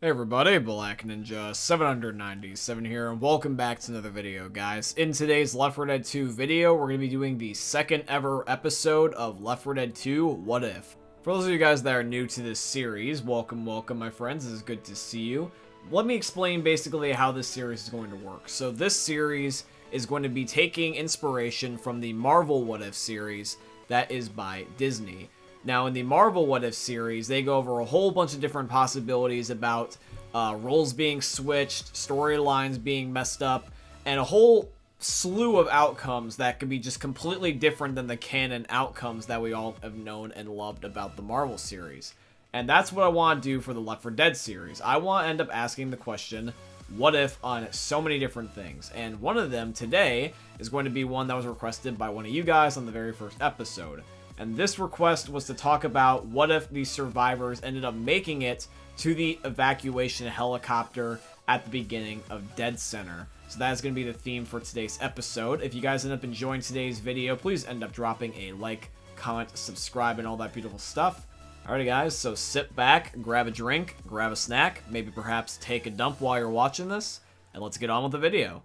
Hey everybody, Black Ninja 797 here, and welcome back to another video, guys. In today's Left 4 Dead 2 video, we're going to be doing the second ever episode of Left 4 Dead 2 What If. For those of you guys that are new to this series, welcome, my friends. This is good to see you. Let me explain basically how this series is going to work. So this series is going to be taking inspiration from the Marvel What If series that is by Disney. Now, in the Marvel What If series, they go over a whole bunch of different possibilities about roles being switched, storylines being messed up, and a whole slew of outcomes that could be just completely different than the canon outcomes that we all have known and loved about the Marvel series. And that's what I want to do for the Left 4 Dead series. I want to end up asking the question, what if, on so many different things. And one of them today is going to be one that was requested by one of you guys on the very first episode. And this request was to talk about what if the survivors ended up making it to the evacuation helicopter at the beginning of Dead Center. So that is going to be the theme for today's episode. If you guys end up enjoying today's video, please end up dropping a like, comment, subscribe, and all that beautiful stuff. Alrighty guys, so sit back, grab a drink, grab a snack, maybe perhaps take a dump while you're watching this, and let's get on with the video.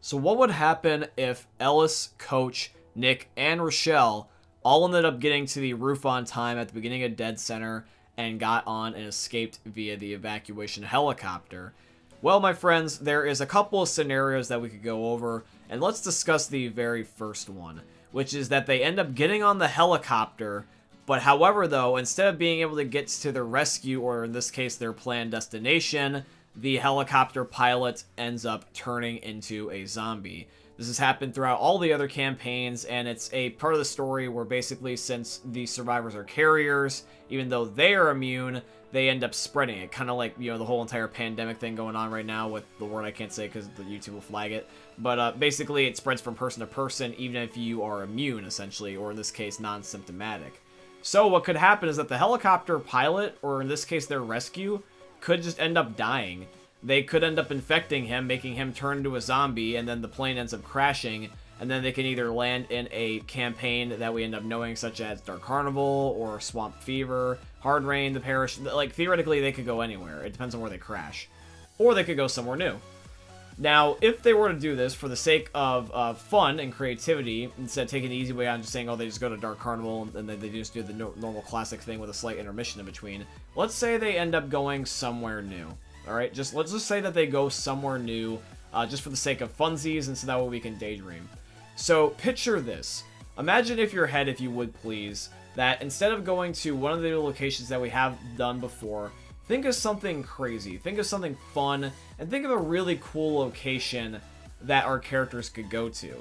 So what would happen if Ellis, Coach, Nick, and Rochelle all ended up getting to the roof on time at the beginning of Dead Center and got on and escaped via the evacuation helicopter? Well, my friends, there is a couple of scenarios that we could go over, and let's discuss the very first one, which is that they end up getting on the helicopter, but however though, instead of being able to get to their rescue, or in this case their planned destination, the helicopter pilot ends up turning into a zombie. This has happened throughout all the other campaigns, and it's a part of the story where basically, since the survivors are carriers, even though they are immune, they end up spreading it. Kind of like, you know, the whole entire pandemic thing going on right now with the word I can't say because the YouTube will flag it. But basically, it spreads from person to person, even if you are immune, essentially, or in this case, non-symptomatic. So what could happen is that the helicopter pilot, or in this case, their rescue, could just end up dying. They could end up infecting him, making him turn into a zombie, and then the plane ends up crashing, and then they can either land in a campaign that we end up knowing, such as Dark Carnival, or Swamp Fever, Hard Rain, The Parish. Like, theoretically, they could go anywhere. It depends on where they crash. Or they could go somewhere new. Now, if they were to do this for the sake of fun and creativity, instead of taking the easy way out and just saying, oh, they just go to Dark Carnival, and then they just do the normal classic thing with a slight intermission in between, let's say they end up going somewhere new. Alright, let's just say that they go somewhere new, just for the sake of funsies, and so that way we can daydream. So, picture this. Imagine if your head, if you would please, that instead of going to one of the locations that we have done before, think of something crazy, think of something fun, and think of a really cool location that our characters could go to.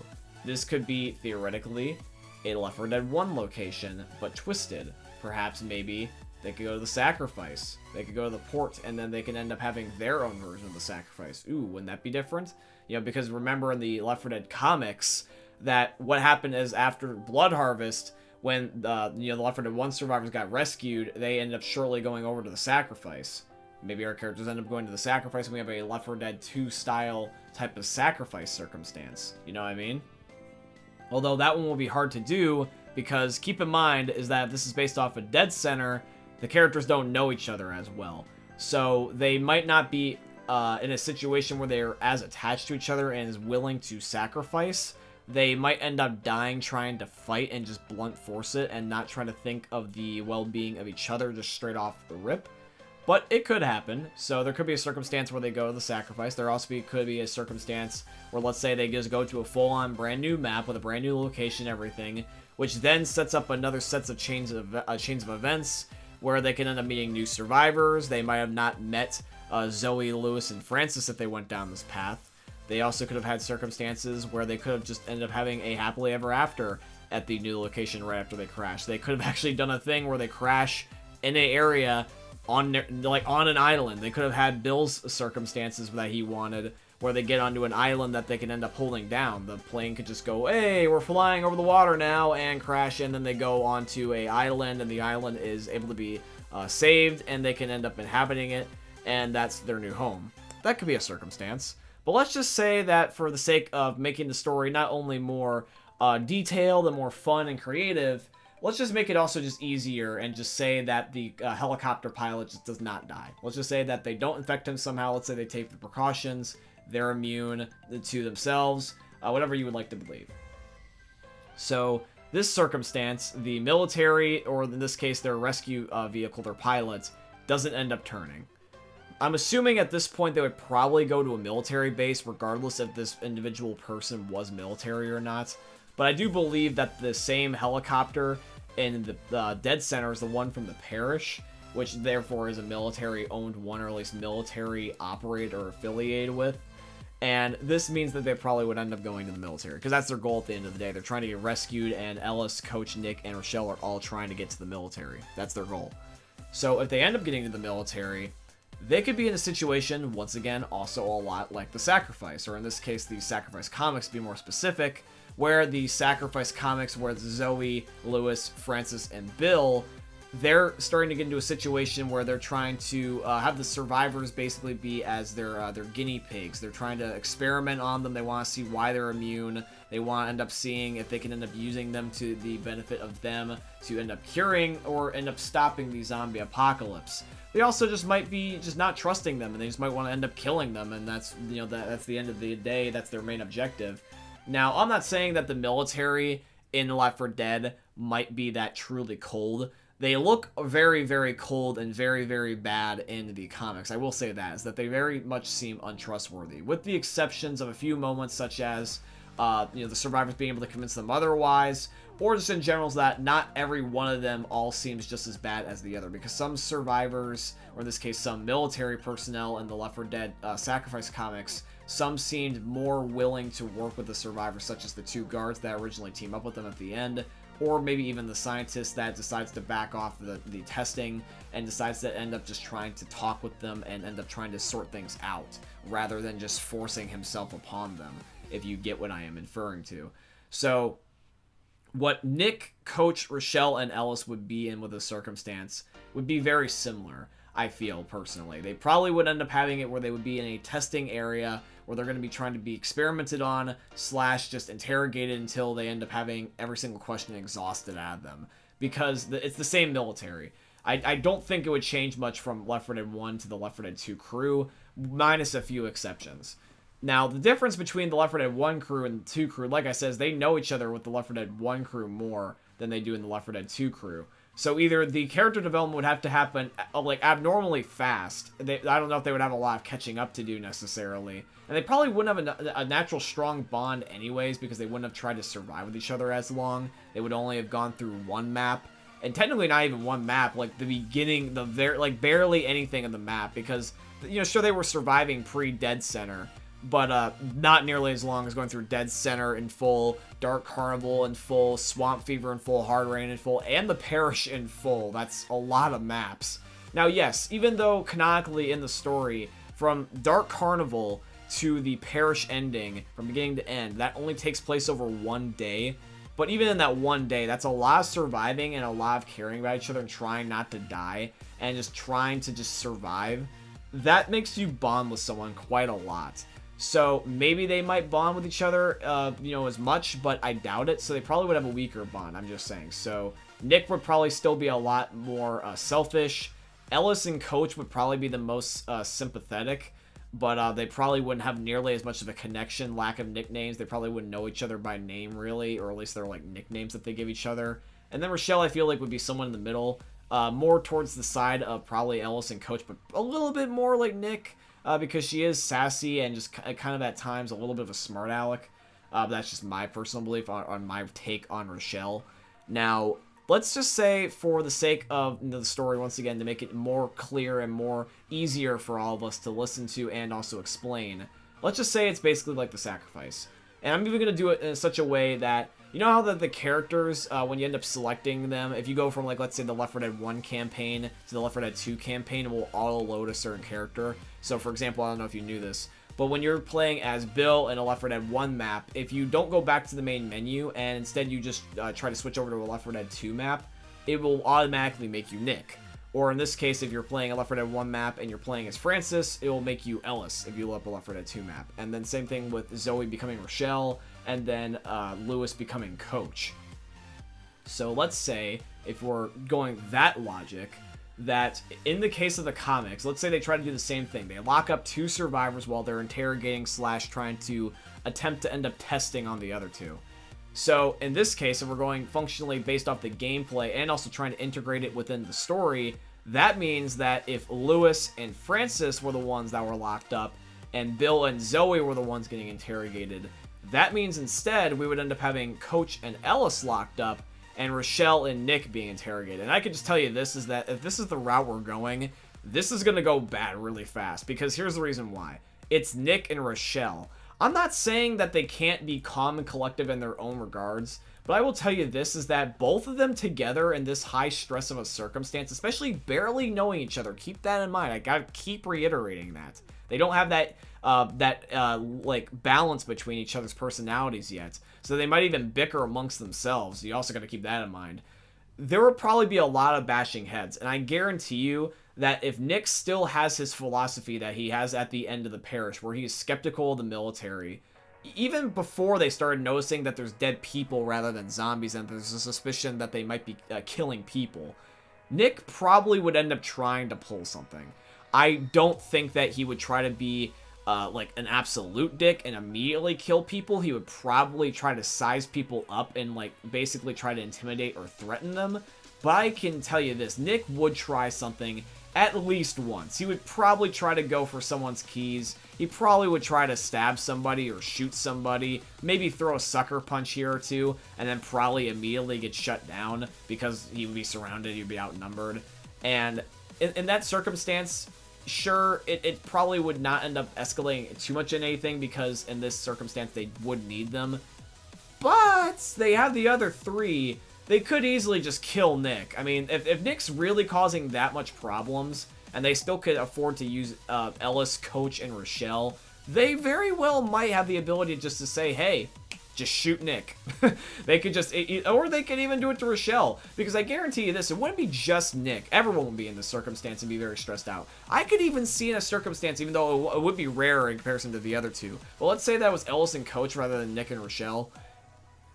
This could be, theoretically, a Left 4 Dead 1 location, but twisted. Perhaps, maybe, they could go to the Sacrifice. They could go to the Port, and then they can end up having their own version of the Sacrifice. Ooh, wouldn't that be different? You know, because remember in the Left 4 Dead comics, that what happened is after Blood Harvest, when the Left 4 Dead 1 survivors got rescued, they ended up shortly going over to the Sacrifice. Maybe our characters end up going to the Sacrifice, and we have a Left 4 Dead 2 style type of Sacrifice circumstance. You know what I mean? Although that one will be hard to do, because keep in mind is that this is based off a Dead Center. The characters don't know each other as well. So they might not be in a situation where they're as attached to each other and as willing to sacrifice. They might end up dying trying to fight and just blunt force it and not try to think of the well-being of each other just straight off the rip. But it could happen. So there could be a circumstance where they go to the Sacrifice. There also could be a circumstance where, let's say, they just go to a full-on brand new map with a brand new location, everything, which then sets up another sets of chains of events where they can end up meeting new survivors. They might have not met Zoe, Lewis, and Francis if they went down this path. They also could have had circumstances where they could have just ended up having a happily ever after at the new location right after they crash. They could have actually done a thing where they crash in an area on an island. They could have had Bill's circumstances that he wanted, where they get onto an island that they can end up holding down. The plane could just go, hey, we're flying over the water now, and crash, and then they go onto a island, and the island is able to be saved, and they can end up inhabiting it, and that's their new home. That could be a circumstance. But let's just say that for the sake of making the story not only more detailed and more fun and creative, let's just make it also just easier and just say that the helicopter pilot just does not die. Let's just say that they don't infect him somehow. Let's say they take the precautions. They're immune to themselves. Whatever you would like to believe. So this circumstance, the military, or in this case their rescue vehicle, their pilot, doesn't end up turning. I'm assuming at this point they would probably go to a military base regardless if this individual person was military or not. But I do believe that the same helicopter in the dead center is the one from the parish, which therefore is a military-owned one, or at least military operated or affiliated with. And this means that they probably would end up going to the military, because that's their goal at the end of the day. They're trying to get rescued, and Ellis, Coach, Nick, and Rochelle are all trying to get to the military. That's their goal. So if they end up getting to the military, they could be in a situation, once again, also a lot like the Sacrifice, or in this case, the Sacrifice comics, to be more specific, where the Sacrifice comics, where Zoe, Lewis, Francis, and Bill, they're starting to get into a situation where they're trying to have the survivors basically be as their guinea pigs. They're trying to experiment on them. They want to see why they're immune. They want to end up seeing if they can end up using them to the benefit of them to end up curing or end up stopping the zombie apocalypse. They also just might be just not trusting them, and they just might want to end up killing them, and that's, you know, that's the end of the day. That's their main objective. Now, I'm not saying that the military in Left 4 Dead might be that truly cold. They look very, very cold and very, very bad in the comics. I will say that, is that they very much seem untrustworthy, with the exceptions of a few moments such as, the survivors being able to convince them otherwise, or just in general that not every one of them all seems just as bad as the other, because some survivors, or in this case some military personnel in the Left 4 Dead Sacrifice comics, some seemed more willing to work with the survivors, such as the two guards that originally team up with them at the end, or maybe even the scientist that decides to back off the testing and decides to end up just trying to talk with them and end up trying to sort things out, rather than just forcing himself upon them, if you get what I am inferring to. So what Nick, Coach, Rochelle, and Ellis would be in with this circumstance would be very similar, I feel, personally. They probably would end up having it where they would be in a testing area where they're going to be trying to be experimented on / just interrogated until they end up having every single question exhausted out of them. Because it's the same military. I don't think it would change much from Left 4 Dead 1 to the Left 4 Dead 2 crew, minus a few exceptions. Now, the difference between the Left 4 Dead 1 crew and the 2 crew, like I said, is they know each other with the Left 4 Dead 1 crew more than they do in the Left 4 Dead 2 crew. So either the character development would have to happen like abnormally fast. I don't know if they would have a lot of catching up to do necessarily. And they probably wouldn't have a natural strong bond anyways, because they wouldn't have tried to survive with each other as long. They would only have gone through one map. And technically not even one map, like the beginning, barely anything in the map, because, sure, they were surviving pre-Dead Center, but not nearly as long as going through Dead Center in full, Dark Carnival in full, Swamp Fever in full, Hard Rain in full, and the Parish in full. That's a lot of maps. Now, yes, even though canonically in the story, from Dark Carnival to the Parish ending, from beginning to end, that only takes place over one day. But even in that one day, that's a lot of surviving and a lot of caring about each other and trying not to die and just trying to just survive. That makes you bond with someone quite a lot. So maybe they might bond with each other, as much, but I doubt it. So they probably would have a weaker bond, I'm just saying. So Nick would probably still be a lot more selfish. Ellis and Coach would probably be the most sympathetic, but they probably wouldn't have nearly as much of a connection, lack of nicknames. They probably wouldn't know each other by name, really, or at least they're like nicknames that they give each other. And then Rochelle, I feel like, would be someone in the middle, more towards the side of probably Ellis and Coach, but a little bit more like Nick. Because she is sassy and just kind of at times a little bit of a smart aleck. That's just my personal belief on my take on Rochelle. Now, let's just say, for the sake of the story, once again, to make it more clear and more easier for all of us to listen to and also explain, let's just say it's basically like the Sacrifice. And I'm even going to do it in such a way that, you know how the characters, when you end up selecting them, if you go from, like, let's say the Left 4 Dead 1 campaign to the Left 4 Dead 2 campaign, it will auto-load a certain character. So, for example, I don't know if you knew this, but when you're playing as Bill in a Left 4 Dead 1 map, if you don't go back to the main menu and instead you just try to switch over to a Left 4 Dead 2 map, it will automatically make you Nick. Or in this case, if you're playing a Left 4 Dead 1 map and you're playing as Francis, it will make you Ellis if you load up a Left 4 Dead 2 map. And then same thing with Zoe becoming Rochelle, and then Lewis becoming Coach. So let's say, if we're going that logic, that in the case of the comics, let's say they try to do the same thing. They lock up 2 survivors while they're interrogating / trying to attempt to end up testing on the other 2. So in this case, if we're going functionally based off the gameplay and also trying to integrate it within the story, that means that if Lewis and Francis were the ones that were locked up and Bill and Zoe were the ones getting interrogated, that means instead we would end up having Coach and Ellis locked up and Rochelle and Nick being interrogated. And I can just tell you this is that if this is the route we're going, this is going to go bad really fast, because here's the reason why. It's Nick and Rochelle. I'm not saying that they can't be calm and collective in their own regards, but I will tell you this is that both of them together in this high stress of a circumstance, especially barely knowing each other, keep that in mind. I gotta keep reiterating that. They don't have that like balance between each other's personalities yet. So they might even bicker amongst themselves. You also got to keep that in mind. There will probably be a lot of bashing heads, and I guarantee you that if Nick still has his philosophy that he has at the end of the parish, where he is skeptical of the military, even before they started noticing that there's dead people rather than zombies, and there's a suspicion that they might be killing people, Nick probably would end up trying to pull something. I don't think that he would try to be like an absolute dick and immediately kill people. He would probably try to size people up and like basically try to intimidate or threaten them. But I can tell you this, Nick would try something at least once. He would probably try to go for someone's keys. He probably would try to stab somebody or shoot somebody, maybe throw a sucker punch here or two, and then probably immediately get shut down because he would be surrounded, he'd be outnumbered. And in that circumstance, sure, it probably would not end up escalating too much in anything, because in this circumstance they would need them. But they have the other 3. They could easily just kill Nick. I mean, if Nick's really causing that much problems, and they still could afford to use Ellis, Coach, and Rochelle, they very well might have the ability just to say, hey, just shoot Nick. They could just, or they could even do it to Rochelle, because I guarantee you this, it wouldn't be just Nick. Everyone would be in this circumstance and be very stressed out. I could even see in a circumstance, even though it would be rare in comparison to the other 2, but let's say that was Ellis and Coach rather than Nick and Rochelle.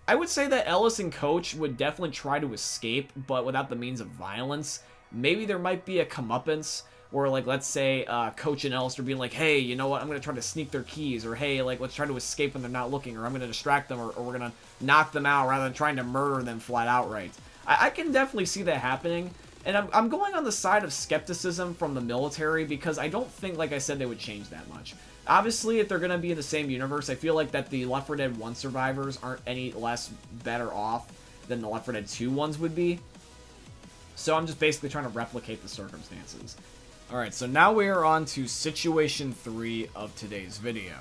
I would say that Ellis and Coach would definitely try to escape, but without the means of violence. Maybe there might be a comeuppance, where, like, let's say Coach and Ellis are being like, hey, you know what, I'm going to try to sneak their keys, or hey, like, let's try to escape when they're not looking, or I'm going to distract them, or we're going to knock them out rather than trying to murder them flat outright. I can definitely see that happening, and I'm going on the side of skepticism from the military, because I don't think, like I said, they would change that much. Obviously, if they're going to be in the same universe, I feel like that the Left 4 Dead 1 survivors aren't any less better off than the Left 4 Dead 2 ones would be. So I'm just basically trying to replicate the circumstances. Alright, so now we are on to Situation 3 of today's video.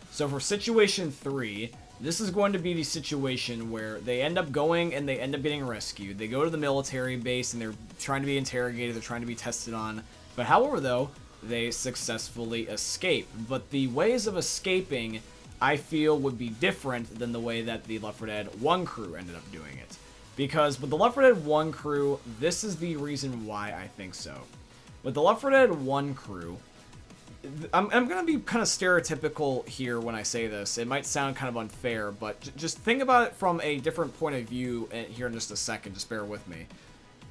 So for Situation 3, this is going to be the situation where they end up going and they end up getting rescued. They go to the military base and they're trying to be interrogated, they're trying to be tested on. But however, though, they successfully escape. But the ways of escaping, I feel, would be different than the way that the Left 4 Dead 1 crew ended up doing it. Because with the Left 4 Dead 1 crew, this is the reason why I think so. With the Left 4 Dead 1 crew, I'm going to be kind of stereotypical here when I say this. It might sound kind of unfair, but just think about it from a different point of view here in just a second. Just bear with me.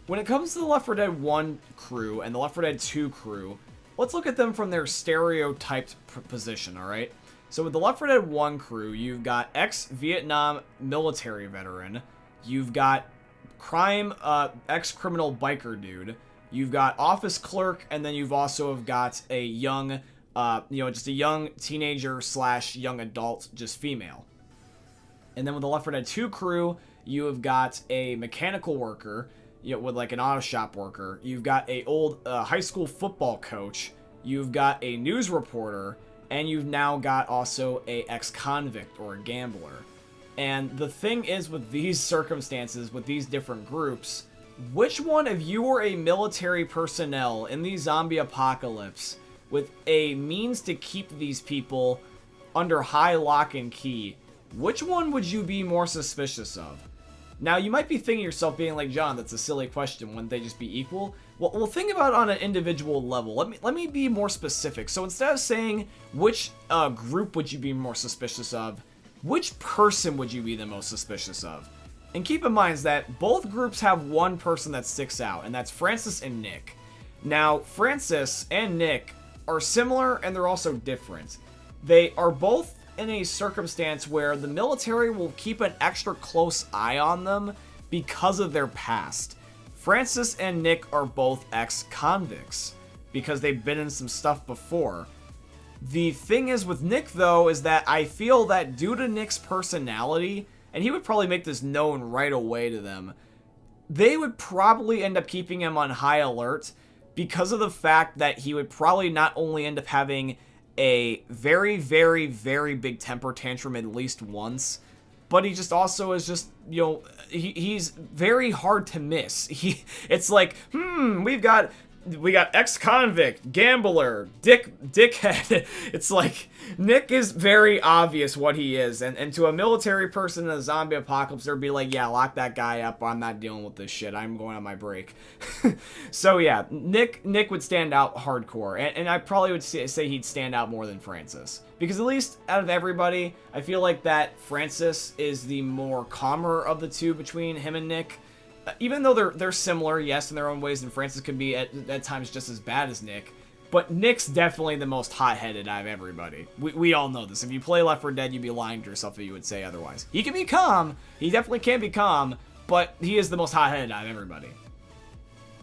When it comes to the Left 4 Dead 1 crew and the Left 4 Dead 2 crew, let's look at them from their stereotyped position, alright? So with the Left 4 Dead 1 crew, you've got ex-Vietnam military veteran, you've got ex-criminal biker dude, you've got office clerk, and then you've also got a young, just a young teenager / young adult, just female. And then with the Left 4 Dead 2 crew, you have got a mechanical worker, with like an auto shop worker. You've got a old high school football coach. You've got a news reporter, and you've now got also a ex-convict or a gambler. And the thing is, with these circumstances, with these different groups, which one of you were a military personnel in the zombie apocalypse with a means to keep these people under high lock and key, which one would you be more suspicious of? Now, you might be thinking to yourself, being like, John, that's a silly question. Wouldn't they just be equal? Well, think about it on an individual level. Let me be more specific. So instead of saying which group would you be more suspicious of, which person would you be the most suspicious of? And keep in mind that both groups have one person that sticks out, and that's Francis and Nick. Now, Francis and Nick are similar, and they're also different. They are both in a circumstance where the military will keep an extra close eye on them because of their past. Francis and Nick are both ex-convicts because they've been in some stuff before. The thing is with Nick, though, is that I feel that due to Nick's personality, and he would probably make this known right away to them, they would probably end up keeping him on high alert because of the fact that he would probably not only end up having a very, very, very big temper tantrum at least once, but he just also is just, you know, he's very hard to miss. It's like, we got ex-convict, gambler, dickhead. It's like, Nick is very obvious what he is, and to a military person in a zombie apocalypse, they'd be like, yeah, lock that guy up, I'm not dealing with this shit, I'm going on my break. So yeah, Nick would stand out hardcore, and I probably would say he'd stand out more than Francis. Because at least out of everybody, I feel like that Francis is the more calmer of the two between him and Nick. Even though they're similar, yes, in their own ways, and Francis could be at times just as bad as Nick, but Nick's definitely the most hot-headed out of everybody. We all know this. If you play Left 4 Dead, you'd be lying to yourself if you would say otherwise. He can be calm, he definitely can be calm, but he is the most hot-headed out of everybody.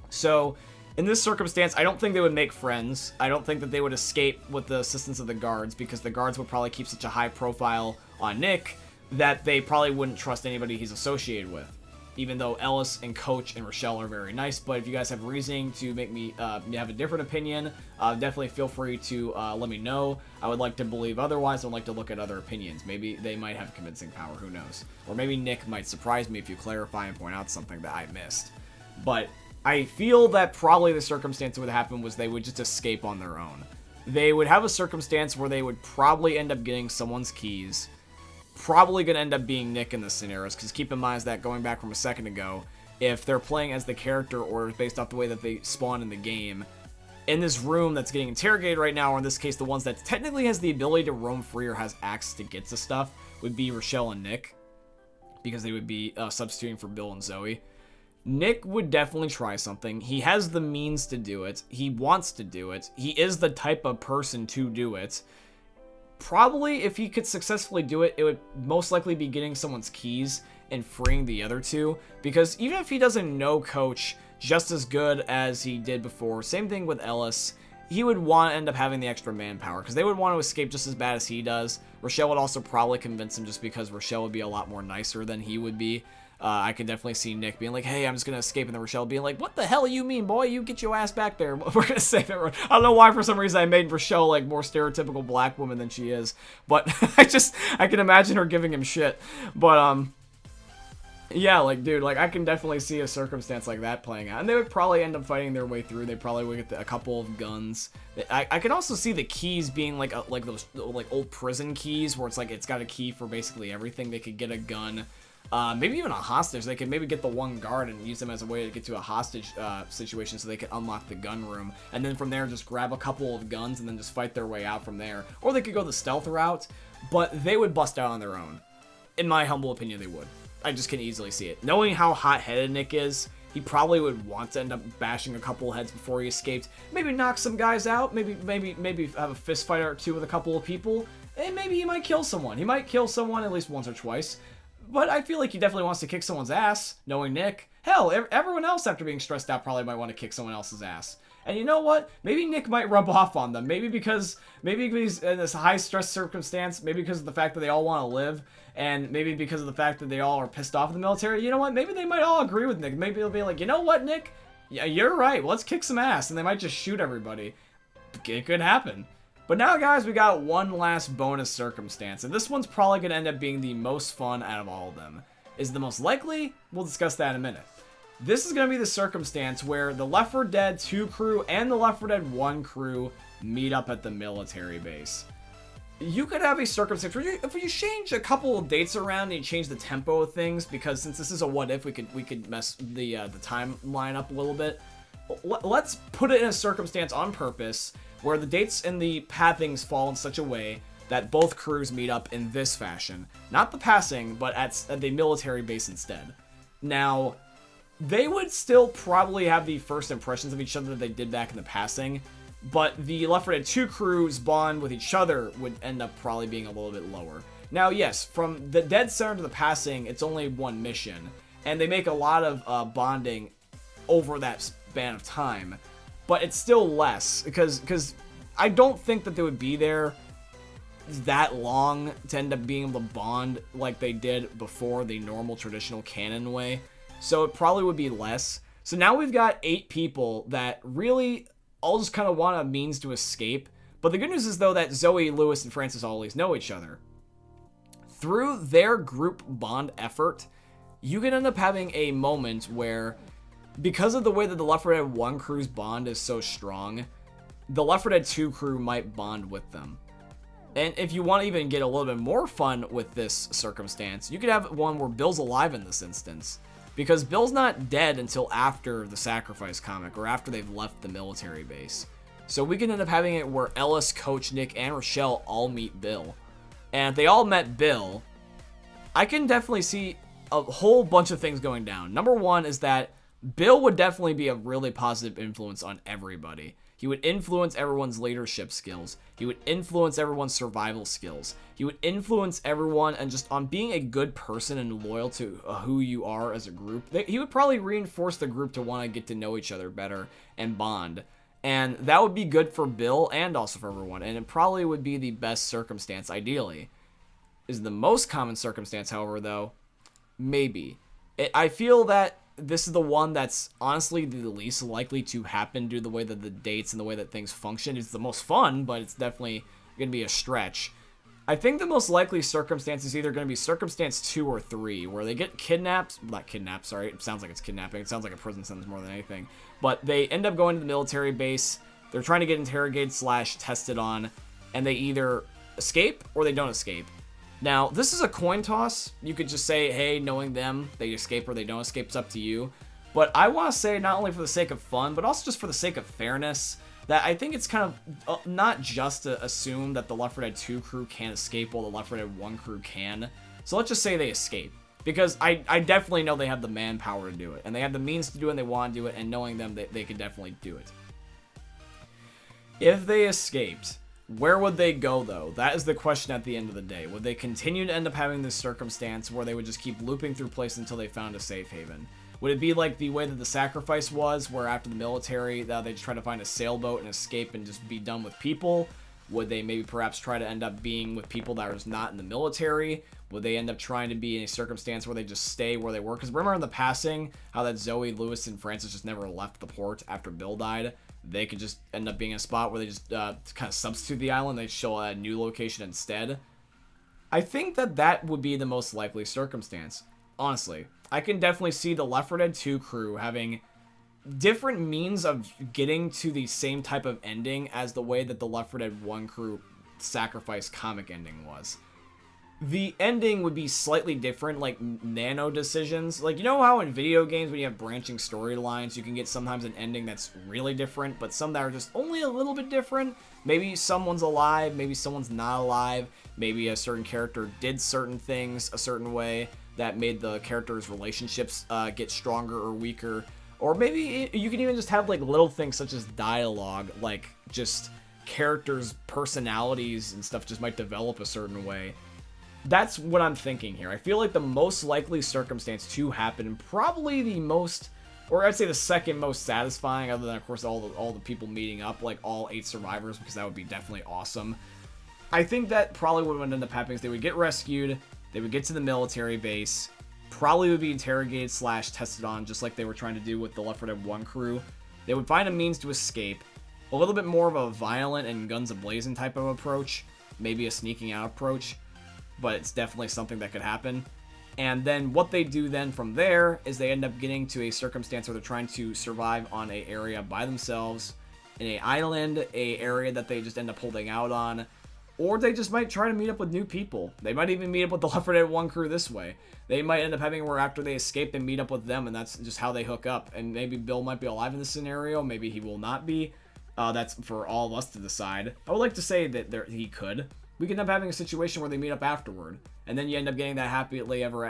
So, in this circumstance, I don't think they would make friends. I don't think that they would escape with the assistance of the guards, because the guards would probably keep such a high profile on Nick that they probably wouldn't trust anybody he's associated with. Even though Ellis and Coach and Rochelle are very nice, but if you guys have reasoning to make me have a different opinion, definitely feel free to let me know. I would like to believe otherwise. I'd like to look at other opinions. Maybe they might have convincing power, who knows? Or maybe Nick might surprise me if you clarify and point out something that I missed. But I feel that probably the circumstance that would happen was they would just escape on their own. They would have a circumstance where they would probably end up getting someone's keys. Probably going to end up being Nick in the scenarios, because keep in mind that going back from a second ago, if they're playing as the character or based off the way that they spawn in the game, in this room that's getting interrogated right now, or in this case the ones that technically has the ability to roam free or has access to get to stuff, would be Rochelle and Nick, because they would be substituting for Bill and Zoe. Nick would definitely try something. He has the means to do it. He wants to do it. He is the type of person to do it. Probably, if he could successfully do it, it would most likely be getting someone's keys and freeing the other two. Because even if he doesn't know Coach just as good as he did before, same thing with Ellis, he would want to end up having the extra manpower, because they would want to escape just as bad as he does. Rochelle would also probably convince him, just because Rochelle would be a lot more nicer than he would be. I could definitely see Nick being like, hey, I'm just going to escape, and then Rochelle being like, what the hell you mean, boy? You get your ass back there. We're going to save everyone. I don't know why for some reason I made Rochelle like more stereotypical black woman than she is, but I can imagine her giving him shit. But, yeah, like, dude, like, I can definitely see a circumstance like that playing out, and they would probably end up fighting their way through. They probably would get a couple of guns. I can also see the keys being like those like old prison keys, where it's like it's got a key for basically everything. They could get a gun. Maybe even a hostage. They could maybe get the one guard and use them as a way to get to a hostage situation, so they could unlock the gun room, and then from there just grab a couple of guns and then just fight their way out from there. Or they could go the stealth route, but they would bust out on their own. In my humble opinion, they would. I just can easily see it. Knowing how hot-headed Nick is, he probably would want to end up bashing a couple heads before he escaped. Maybe knock some guys out. Maybe have a fist fight or two with a couple of people, and maybe he might kill someone. He might kill someone at least once or twice. But I feel like he definitely wants to kick someone's ass, knowing Nick. Hell, everyone else after being stressed out probably might want to kick someone else's ass. And you know what? Maybe Nick might rub off on them. Maybe because he's in this high-stress circumstance, maybe because of the fact that they all want to live, and maybe because of the fact that they all are pissed off at the military. You know what? Maybe they might all agree with Nick. Maybe they'll be like, you know what, Nick? Yeah, you're right. Let's kick some ass. And they might just shoot everybody. It could happen. But now, guys, we got one last bonus circumstance, and this one's probably going to end up being the most fun out of all of them. Is it the most likely? We'll discuss that in a minute. This is going to be the circumstance where the Left 4 Dead 2 crew and the Left 4 Dead 1 crew meet up at the military base. You could have a circumstance where if you change a couple of dates around and you change the tempo of things, because since this is a what if, we could mess the timeline up a little bit. Let's put it in a circumstance on purpose where the dates and the pathings fall in such a way that both crews meet up in this fashion. Not the passing, but at the military base instead. Now, they would still probably have the first impressions of each other that they did back in the passing, but the Left 4 Dead 2 crews bond with each other would end up probably being a little bit lower. Now, yes, from the dead center to the passing, it's only one mission, and they make a lot of bonding over that span of time, but it's still less, because I don't think that they would be there that long to end up being able to bond like they did before the normal traditional canon way. So it probably would be less. So now we've got 8 people that really all just kind of want a means to escape. But the good news is, though, that Zoe, Lewis, and Francis always know each other. Through their group bond effort, you can end up having a moment where, because of the way that the Left 4 Dead 1 crew's bond is so strong, the Left 4 Dead 2 crew might bond with them. And if you want to even get a little bit more fun with this circumstance, you could have one where Bill's alive in this instance. Because Bill's not dead until after the Sacrifice comic, or after they've left the military base. So we can end up having it where Ellis, Coach, Nick, and Rochelle all meet Bill. And if they all met Bill, I can definitely see a whole bunch of things going down. Number one is that Bill would definitely be a really positive influence on everybody. He would influence everyone's leadership skills. He would influence everyone's survival skills. He would influence everyone and just on being a good person and loyal to who you are as a group. He would probably reinforce the group to want to get to know each other better and bond. And that would be good for Bill and also for everyone. And it probably would be the best circumstance, ideally. Is the most common circumstance, however, though? Maybe. I feel that this is the one that's honestly the least likely to happen due to the way that the dates and the way that things function. It's the most fun, but it's definitely going to be a stretch. I think the most likely circumstance is either going to be circumstance 2 or 3, where they get kidnapped. Not kidnapped, sorry. It sounds like it's kidnapping. It sounds like a prison sentence more than anything. But they end up going to the military base. They're trying to get interrogated / tested on, and they either escape or they don't escape. Now, this is a coin toss. You could just say, hey, knowing them, they escape or they don't escape. It's up to you. But I want to say, not only for the sake of fun, but also just for the sake of fairness, that I think it's kind of not just to assume that the Left 4 Dead 2 crew can't escape while the Left 4 Dead 1 crew can. So let's just say they escape. Because I definitely know they have the manpower to do it. And they have the means to do it and they want to do it. And knowing them, they could definitely do it. If they escaped, where would they go, though? That is the question at the end of the day. Would they continue to end up having this circumstance where they would just keep looping through places until they found a safe haven? Would it be like the way that the Sacrifice was, where after the military, they just try to find a sailboat and escape and just be done with people? Would they maybe perhaps try to end up being with people that are just not in the military? Would they end up trying to be in a circumstance where they just stay where they were? Because remember in the passing, how that Zoe, Lewis, and Francis just never left the port after Bill died? They could just end up being in a spot where they just kind of substitute the island. They show a new location instead. I think that would be the most likely circumstance. Honestly, I can definitely see the Left 4 Dead 2 crew having different means of getting to the same type of ending as the way that the Left 4 Dead 1 crew Sacrifice comic ending was. The ending would be slightly different, like nano decisions. Like, you know how in video games when you have branching storylines, you can get sometimes an ending that's really different, but some that are just only a little bit different? Maybe someone's alive, maybe someone's not alive, maybe a certain character did certain things a certain way that made the character's relationships get stronger or weaker. Or maybe you can even just have like little things such as dialogue, like just characters' personalities and stuff just might develop a certain way. That's what I'm thinking here. I feel like the most likely circumstance to happen, and probably the most, or I'd say the second most satisfying, other than of course all the people meeting up, like all 8 survivors, because that would be definitely awesome. I think that probably what would end up happening is they would get rescued, they would get to the military base, probably would be interrogated / tested on, just like they were trying to do with the Left 4 Dead 1 crew. They would find a means to escape, a little bit more of a violent and guns a-blazing type of approach, maybe a sneaking out approach, but it's definitely something that could happen. And then what they do then from there is they end up getting to a circumstance where they're trying to survive on an area by themselves, in an island, a area that they just end up holding out on, or they just might try to meet up with new people. They might even meet up with the Left 4 Dead 1 crew this way. They might end up having where after they escape, they meet up with them, and that's just how they hook up. And maybe Bill might be alive in this scenario, maybe he will not be. That's for all of us to decide. I would like to say that he could. we could end up having a situation where they meet up afterward, and then you end up getting that happily ever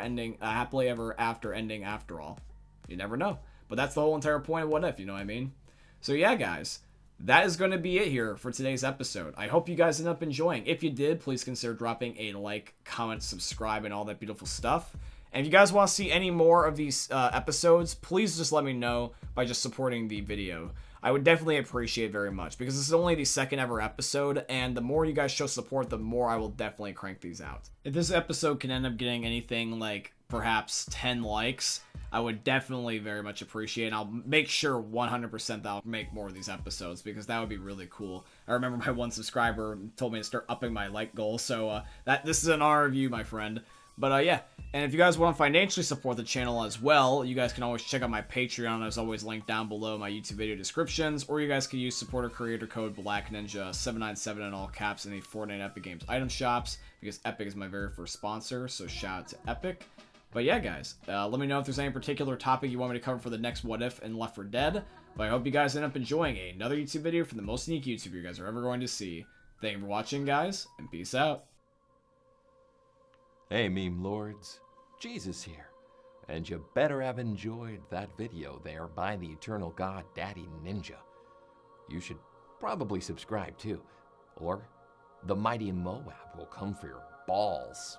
after ending after all. You never know. But that's the whole entire point of What If, you know what I mean? So yeah, guys, that is going to be it here for today's episode. I hope you guys end up enjoying. If you did, please consider dropping a like, comment, subscribe, and all that beautiful stuff. And if you guys want to see any more of these episodes, please just let me know by just supporting the video. I would definitely appreciate it very much, because this is only the second ever episode, and the more you guys show support, the more I will definitely crank these out. If this episode can end up getting anything like perhaps 10 likes, I would definitely very much appreciate it. I'll make sure 100% that I'll make more of these episodes, because that would be really cool. I remember my one subscriber told me to start upping my like goal, so this is an honor of you, my friend. But yeah, and if you guys want to financially support the channel as well, you guys can always check out my Patreon. There's always linked down below my YouTube video descriptions, or you guys can use supporter creator code BlackNinja797 in all caps in the Fortnite Epic Games item shops, because Epic is my very first sponsor, so shout out to Epic. But yeah, guys, let me know if there's any particular topic you want me to cover for the next What If in Left 4 Dead. But I hope you guys end up enjoying another YouTube video from the most unique YouTuber you guys are ever going to see. Thank you for watching, guys, and peace out. Hey, meme lords, Jesus here, and you better have enjoyed that video there by the eternal god Daddy Ninja. You should probably subscribe too, or the mighty Moab will come for your balls.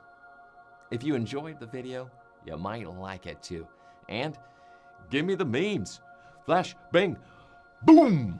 If you enjoyed the video, you might like it too, and give me the memes. Flash, bang, boom!